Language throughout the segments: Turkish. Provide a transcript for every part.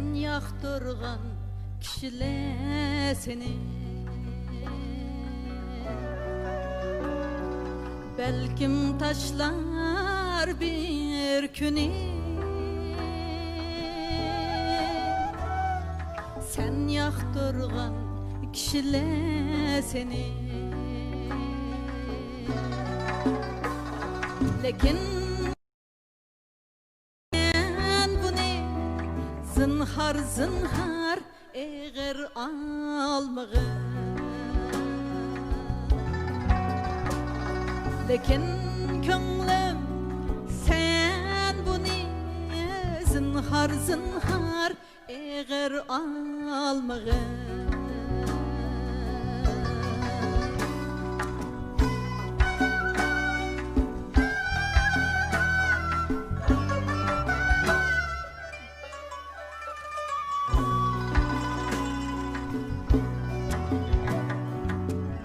Sen yaktırgan kişiler seni belkim taşlar bir günü. Sen yaktırgan kişiler seni lekin ben bunu zinhar zinhar eğer almağım, lekin könglim sen bunu zinhar zinhar eğer almağım.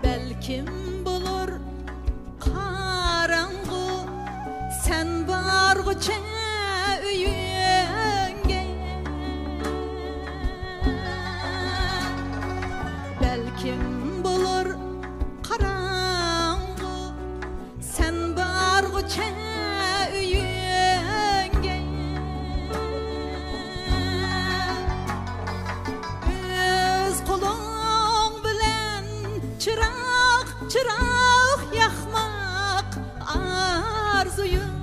Belkim bulur karanğı sen bargıça üyünge, belkim bulur karanğı sen bargıça üyünge. Öz kolun bilen çırak çırak yakmak arzuyum,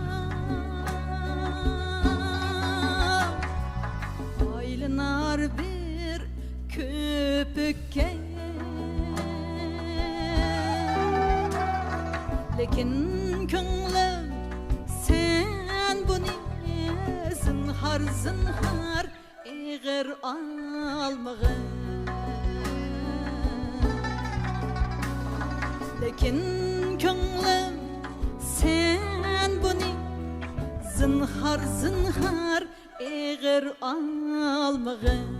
aylınar bir köpükке, lekin könglim sen bunu zinhar zinhar eğer almağım, lekin könglim sen bunu zinhar zinhar eğer almağım.